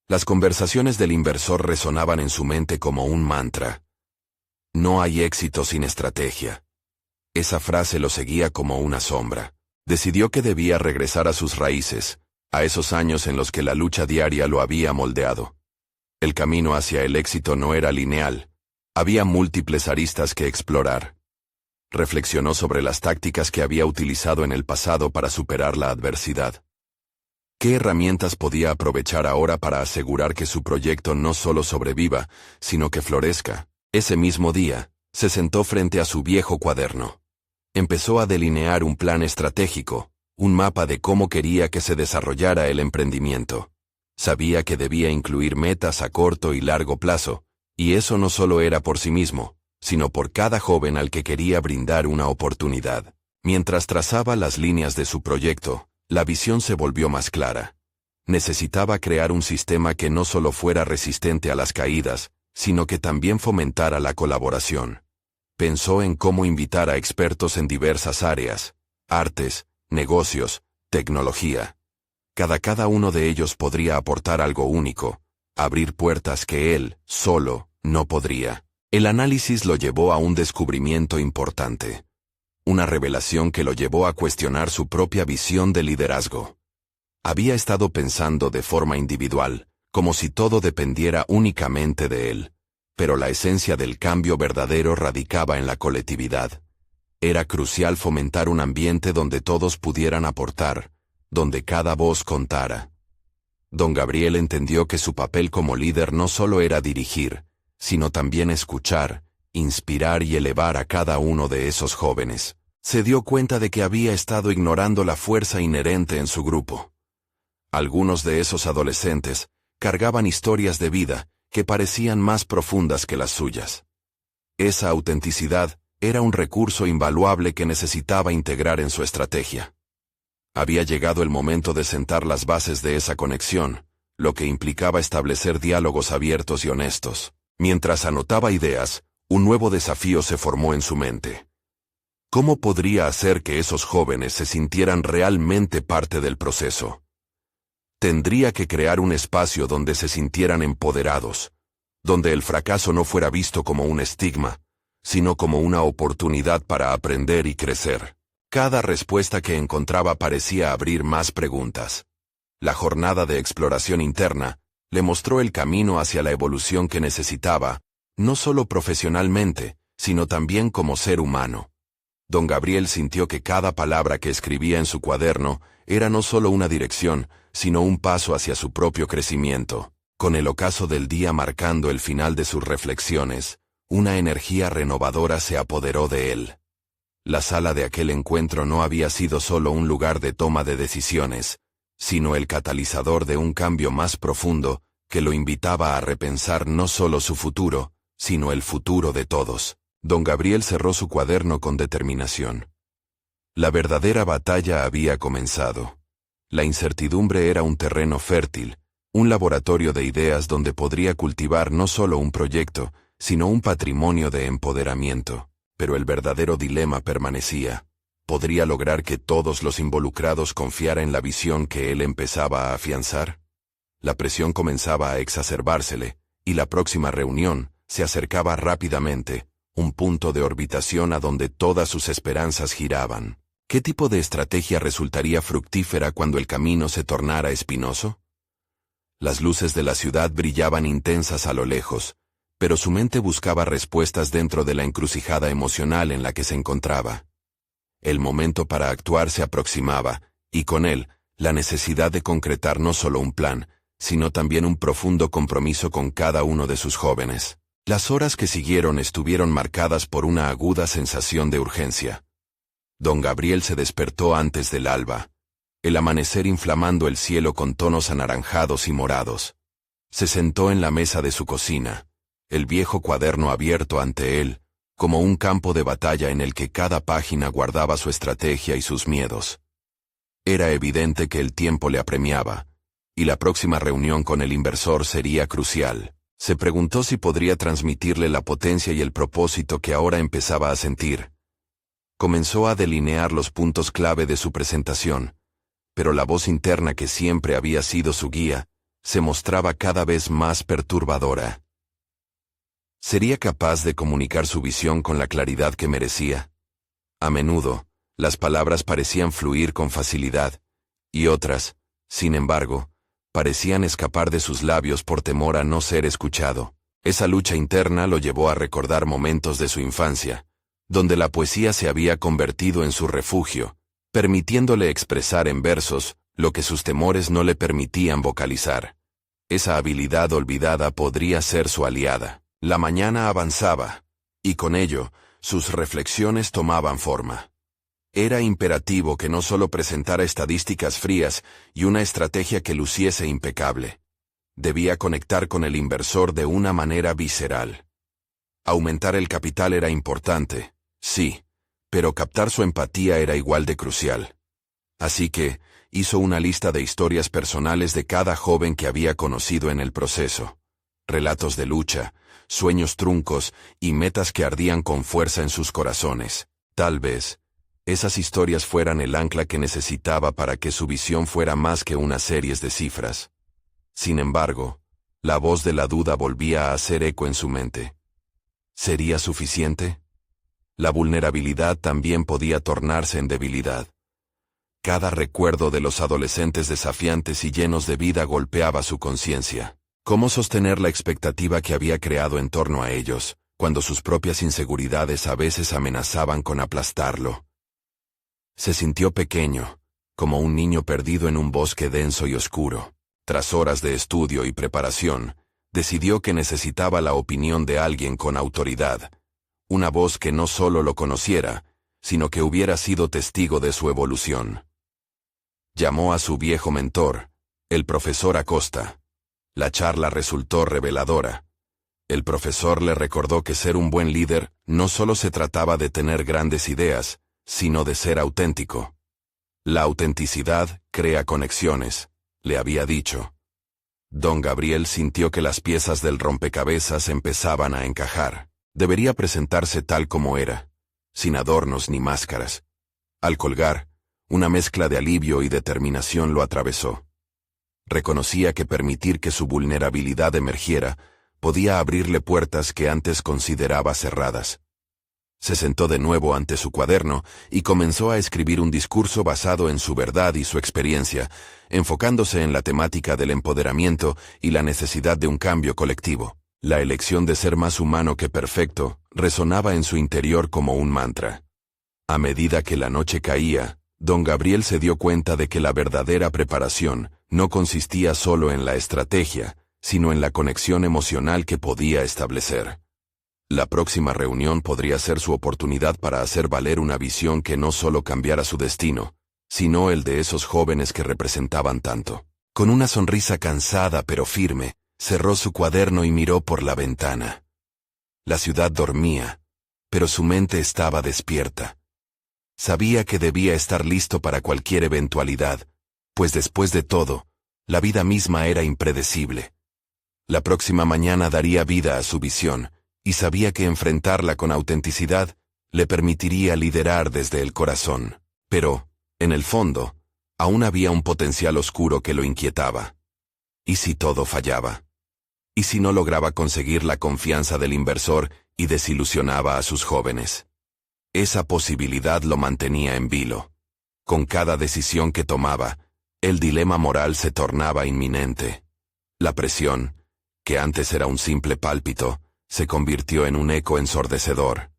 Las conversaciones del inversor resonaban en su mente como un mantra. No hay éxito sin estrategia. Esa frase lo seguía como una sombra. Decidió que debía regresar a sus raíces, a esos años en los que la lucha diaria lo había moldeado. El camino hacia el éxito no era lineal. Había múltiples aristas que explorar. Reflexionó sobre las tácticas que había utilizado en el pasado para superar la adversidad. ¿Qué herramientas podía aprovechar ahora para asegurar que su proyecto no solo sobreviva, sino que florezca? Ese mismo día, se sentó frente a su viejo cuaderno. Empezó a delinear un plan estratégico, un mapa de cómo quería que se desarrollara el emprendimiento. Sabía que debía incluir metas a corto y largo plazo, y eso no solo era por sí mismo, sino por cada joven al que quería brindar una oportunidad. Mientras trazaba las líneas de su proyecto, la visión se volvió más clara. Necesitaba crear un sistema que no solo fuera resistente a las caídas, sino que también fomentara la colaboración. Pensó en cómo invitar a expertos en diversas áreas, artes, negocios, tecnología. Cada uno de ellos podría aportar algo único, abrir puertas que él, solo, no podría. El análisis lo llevó a un descubrimiento importante. Una revelación que lo llevó a cuestionar su propia visión de liderazgo. Había estado pensando de forma individual, como si todo dependiera únicamente de él. Pero la esencia del cambio verdadero radicaba en la colectividad. Era crucial fomentar un ambiente donde todos pudieran aportar, donde cada voz contara. Don Gabriel entendió que su papel como líder no solo era dirigir, sino también escuchar, inspirar y elevar a cada uno de esos jóvenes. Se dio cuenta de que había estado ignorando la fuerza inherente en su grupo. Algunos de esos adolescentes cargaban historias de vida que parecían más profundas que las suyas. Esa autenticidad era un recurso invaluable que necesitaba integrar en su estrategia. Había llegado el momento de sentar las bases de esa conexión, lo que implicaba establecer diálogos abiertos y honestos. Mientras anotaba ideas, un nuevo desafío se formó en su mente. ¿Cómo podría hacer que esos jóvenes se sintieran realmente parte del proceso? Tendría que crear un espacio donde se sintieran empoderados, donde el fracaso no fuera visto como un estigma, sino como una oportunidad para aprender y crecer. Cada respuesta que encontraba parecía abrir más preguntas. La jornada de exploración interna le mostró el camino hacia la evolución que necesitaba, no solo profesionalmente, sino también como ser humano. Don Gabriel sintió que cada palabra que escribía en su cuaderno era no solo una dirección, sino un paso hacia su propio crecimiento. Con el ocaso del día marcando el final de sus reflexiones, una energía renovadora se apoderó de él. La sala de aquel encuentro no había sido solo un lugar de toma de decisiones, sino el catalizador de un cambio más profundo que lo invitaba a repensar no solo su futuro, sino el futuro de todos. Don Gabriel cerró su cuaderno con determinación. La verdadera batalla había comenzado. La incertidumbre era un terreno fértil, un laboratorio de ideas donde podría cultivar no solo un proyecto, sino un patrimonio de empoderamiento. Pero el verdadero dilema permanecía. ¿Podría lograr que todos los involucrados confiaran en la visión que él empezaba a afianzar? La presión comenzaba a exacerbársele, y la próxima reunión se acercaba rápidamente, un punto de orbitación a donde todas sus esperanzas giraban. ¿Qué tipo de estrategia resultaría fructífera cuando el camino se tornara espinoso? Las luces de la ciudad brillaban intensas a lo lejos, pero su mente buscaba respuestas dentro de la encrucijada emocional en la que se encontraba. El momento para actuar se aproximaba, y con él, la necesidad de concretar no solo un plan, sino también un profundo compromiso con cada uno de sus jóvenes. Las horas que siguieron estuvieron marcadas por una aguda sensación de urgencia. Don Gabriel se despertó antes del alba, el amanecer inflamando el cielo con tonos anaranjados y morados. Se sentó en la mesa de su cocina, el viejo cuaderno abierto ante él, como un campo de batalla en el que cada página guardaba su estrategia y sus miedos. Era evidente que el tiempo le apremiaba, y la próxima reunión con el inversor sería crucial. Se preguntó si podría transmitirle la potencia y el propósito que ahora empezaba a sentir. Comenzó a delinear los puntos clave de su presentación, pero la voz interna que siempre había sido su guía, se mostraba cada vez más perturbadora. ¿Sería capaz de comunicar su visión con la claridad que merecía? A menudo, las palabras parecían fluir con facilidad, y otras, sin embargo, parecían escapar de sus labios por temor a no ser escuchado. Esa lucha interna lo llevó a recordar momentos de su infancia, donde la poesía se había convertido en su refugio, permitiéndole expresar en versos lo que sus temores no le permitían vocalizar. Esa habilidad olvidada podría ser su aliada. La mañana avanzaba, y con ello, sus reflexiones tomaban forma. Era imperativo que no solo presentara estadísticas frías y una estrategia que luciese impecable. Debía conectar con el inversor de una manera visceral. Aumentar el capital era importante, sí, pero captar su empatía era igual de crucial. Así que, hizo una lista de historias personales de cada joven que había conocido en el proceso. Relatos de lucha, sueños truncos y metas que ardían con fuerza en sus corazones. Tal vez, esas historias fueran el ancla que necesitaba para que su visión fuera más que una serie de cifras. Sin embargo, la voz de la duda volvía a hacer eco en su mente. ¿Sería suficiente? La vulnerabilidad también podía tornarse en debilidad. Cada recuerdo de los adolescentes desafiantes y llenos de vida golpeaba su conciencia. ¿Cómo sostener la expectativa que había creado en torno a ellos, cuando sus propias inseguridades a veces amenazaban con aplastarlo? Se sintió pequeño, como un niño perdido en un bosque denso y oscuro. Tras horas de estudio y preparación, decidió que necesitaba la opinión de alguien con autoridad, una voz que no solo lo conociera, sino que hubiera sido testigo de su evolución. Llamó a su viejo mentor, el profesor Acosta. La charla resultó reveladora. El profesor le recordó que ser un buen líder no solo se trataba de tener grandes ideas, sino de ser auténtico. La autenticidad crea conexiones, le había dicho. Don Gabriel sintió que las piezas del rompecabezas empezaban a encajar. Debería presentarse tal como era, sin adornos ni máscaras. Al colgar, una mezcla de alivio y determinación lo atravesó. Reconocía que permitir que su vulnerabilidad emergiera podía abrirle puertas que antes consideraba cerradas. Se sentó de nuevo ante su cuaderno y comenzó a escribir un discurso basado en su verdad y su experiencia, enfocándose en la temática del empoderamiento y la necesidad de un cambio colectivo. La elección de ser más humano que perfecto resonaba en su interior como un mantra. A medida que la noche caía, don Gabriel se dio cuenta de que la verdadera preparación no consistía solo en la estrategia, sino en la conexión emocional que podía establecer. La próxima reunión podría ser su oportunidad para hacer valer una visión que no solo cambiara su destino, sino el de esos jóvenes que representaban tanto. Con una sonrisa cansada pero firme, Cerró su cuaderno y miró por la ventana. La ciudad dormía, pero su mente estaba despierta. Sabía que debía estar listo para cualquier eventualidad, pues después de todo, la vida misma era impredecible. La próxima mañana daría vida a su visión, y sabía que enfrentarla con autenticidad le permitiría liderar desde el corazón. Pero, en el fondo, aún había un potencial oscuro que lo inquietaba. ¿Y si todo fallaba? ¿Y si no lograba conseguir la confianza del inversor y desilusionaba a sus jóvenes? Esa posibilidad lo mantenía en vilo. Con cada decisión que tomaba, el dilema moral se tornaba inminente. La presión, que antes era un simple pálpito, se convirtió en un eco ensordecedor.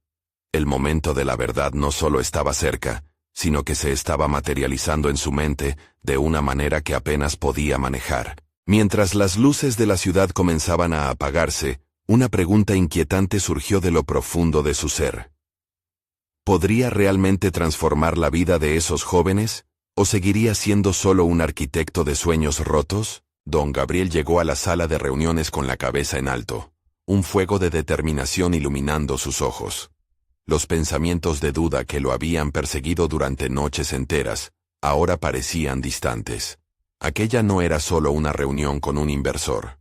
El momento de la verdad no solo estaba cerca, sino que se estaba materializando en su mente de una manera que apenas podía manejar. Mientras las luces de la ciudad comenzaban a apagarse, una pregunta inquietante surgió de lo profundo de su ser. ¿Podría realmente transformar la vida de esos jóvenes? ¿O seguiría siendo solo un arquitecto de sueños rotos? Don Gabriel llegó a la sala de reuniones con la cabeza en alto, un fuego de determinación iluminando sus ojos. Los pensamientos de duda que lo habían perseguido durante noches enteras, ahora parecían distantes. Aquella no era solo una reunión con un inversor.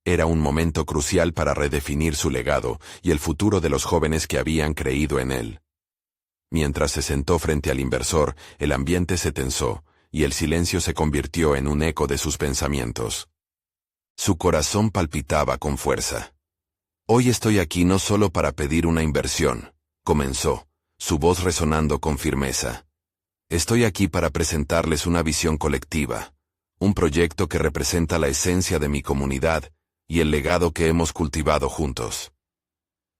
Era un momento crucial para redefinir su legado y el futuro de los jóvenes que habían creído en él. Mientras se sentó frente al inversor, el ambiente se tensó, y el silencio se convirtió en un eco de sus pensamientos. Su corazón palpitaba con fuerza. «Hoy estoy aquí no solo para pedir una inversión», comenzó, su voz resonando con firmeza. «Estoy aquí para presentarles una visión colectiva, un proyecto que representa la esencia de mi comunidad y el legado que hemos cultivado juntos».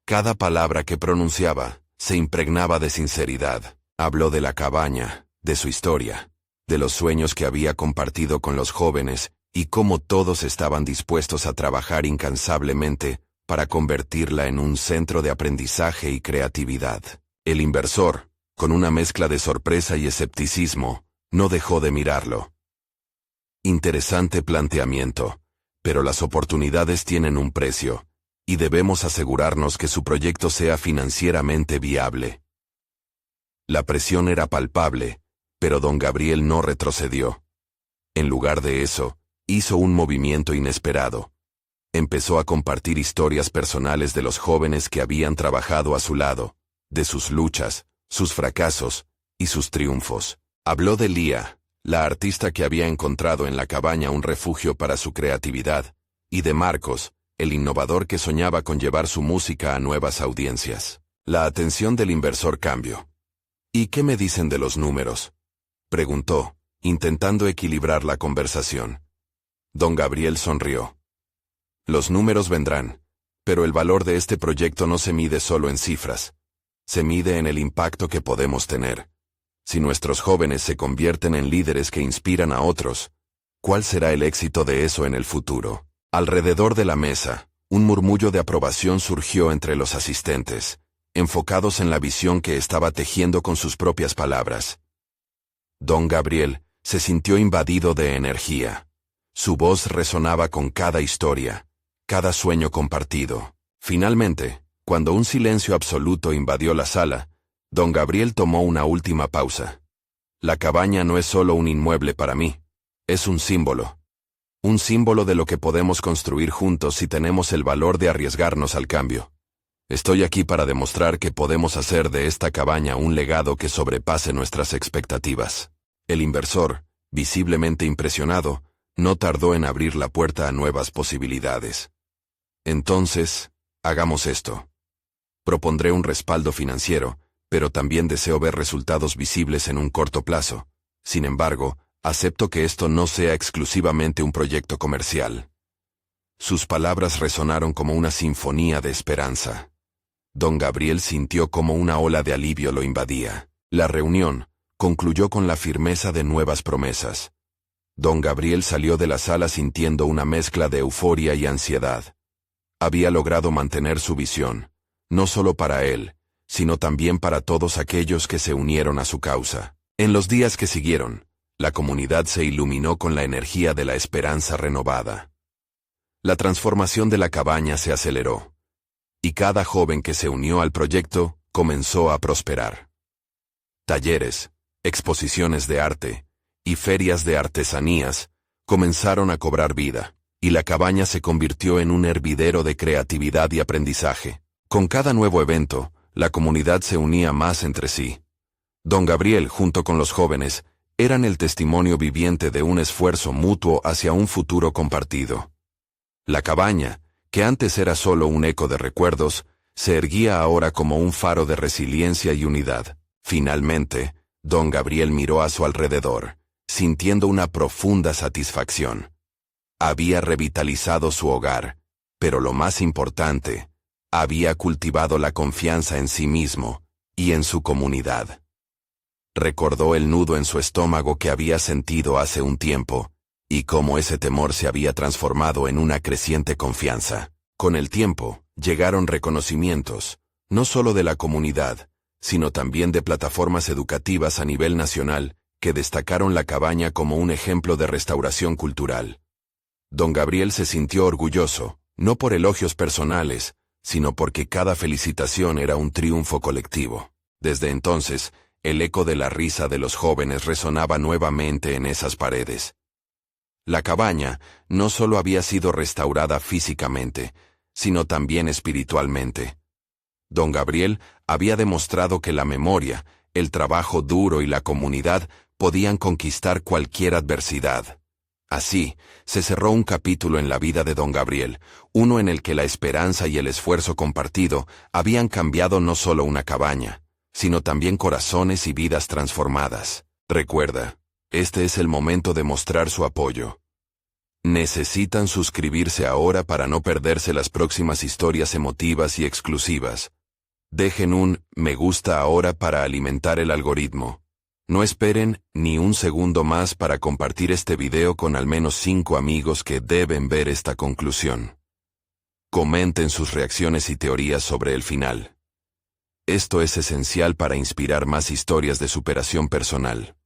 Cada palabra que pronunciaba se impregnaba de sinceridad. Habló de la cabaña, de su historia, de los sueños que había compartido con los jóvenes y cómo todos estaban dispuestos a trabajar incansablemente para convertirla en un centro de aprendizaje y creatividad. El inversor, con una mezcla de sorpresa y escepticismo, no dejó de mirarlo. Interesante planteamiento, pero las oportunidades tienen un precio, y debemos asegurarnos que su proyecto sea financieramente viable. La presión era palpable, pero don Gabriel no retrocedió. En lugar de eso, hizo un movimiento inesperado. Empezó a compartir historias personales de los jóvenes que habían trabajado a su lado, de sus luchas, sus fracasos y sus triunfos. Habló de Lía, la artista que había encontrado en la cabaña un refugio para su creatividad, y de Marcos, el innovador que soñaba con llevar su música a nuevas audiencias. La atención del inversor cambió. «¿Y qué me dicen de los números?», preguntó, intentando equilibrar la conversación. Don Gabriel sonrió. «Los números vendrán, pero el valor de este proyecto no se mide solo en cifras. Se mide en el impacto que podemos tener. Si nuestros jóvenes se convierten en líderes que inspiran a otros, ¿cuál será el éxito de eso en el futuro?». Alrededor de la mesa, un murmullo de aprobación surgió entre los asistentes, enfocados en la visión que estaba tejiendo con sus propias palabras. Don Gabriel se sintió invadido de energía. Su voz resonaba con cada historia, cada sueño compartido. Finalmente, cuando un silencio absoluto invadió la sala, don Gabriel tomó una última pausa. «La cabaña no es solo un inmueble para mí, es un símbolo. Un símbolo de lo que podemos construir juntos si tenemos el valor de arriesgarnos al cambio. Estoy aquí para demostrar que podemos hacer de esta cabaña un legado que sobrepase nuestras expectativas». El inversor, visiblemente impresionado, no tardó en abrir la puerta a nuevas posibilidades. «Entonces, hagamos esto. Propondré un respaldo financiero, pero también deseo ver resultados visibles en un corto plazo. Sin embargo, acepto que esto no sea exclusivamente un proyecto comercial». Sus palabras resonaron como una sinfonía de esperanza. Don Gabriel sintió como una ola de alivio lo invadía. La reunión concluyó con la firmeza de nuevas promesas. Don Gabriel salió de la sala sintiendo una mezcla de euforia y ansiedad. Había logrado mantener su visión, no solo para él, sino también para todos aquellos que se unieron a su causa. En los días que siguieron, la comunidad se iluminó con la energía de la esperanza renovada. la transformación de la cabaña se aceleró. Y cada joven que se unió al proyecto comenzó a prosperar. Talleres, exposiciones de arte y ferias de artesanías comenzaron a cobrar vida, y la cabaña se convirtió en un hervidero de creatividad y aprendizaje. Con cada nuevo evento, la comunidad se unía más entre sí. Don Gabriel, junto con los jóvenes, eran el testimonio viviente de un esfuerzo mutuo hacia un futuro compartido. La cabaña, que antes era solo un eco de recuerdos, se erguía ahora como un faro de resiliencia y unidad. Finalmente, don Gabriel miró a su alrededor, sintiendo una profunda satisfacción. Había revitalizado su hogar, pero lo más importante, había cultivado la confianza en sí mismo y en su comunidad. Recordó el nudo en su estómago que había sentido hace un tiempo, y cómo ese temor se había transformado en una creciente confianza. Con el tiempo, llegaron reconocimientos, no solo de la comunidad, sino también de plataformas educativas a nivel nacional, que destacaron la cabaña como un ejemplo de restauración cultural. Don Gabriel se sintió orgulloso, no por elogios personales, sino porque cada felicitación era un triunfo colectivo. Desde entonces, el eco de la risa de los jóvenes resonaba nuevamente en esas paredes. La cabaña no solo había sido restaurada físicamente, sino también espiritualmente. Don Gabriel había demostrado que la memoria, el trabajo duro y la comunidad podían conquistar cualquier adversidad. Así, se cerró un capítulo en la vida de don Gabriel, uno en el que la esperanza y el esfuerzo compartido habían cambiado no solo una cabaña, sino también corazones y vidas transformadas. Recuerda, este es el momento de mostrar su apoyo. Necesitan suscribirse ahora para no perderse las próximas historias emotivas y exclusivas. Dejen un me gusta ahora para alimentar el algoritmo. No esperen ni un segundo más para compartir este video con al menos 5 amigos que deben ver esta conclusión. Comenten sus reacciones y teorías sobre el final. Esto es esencial para inspirar más historias de superación personal.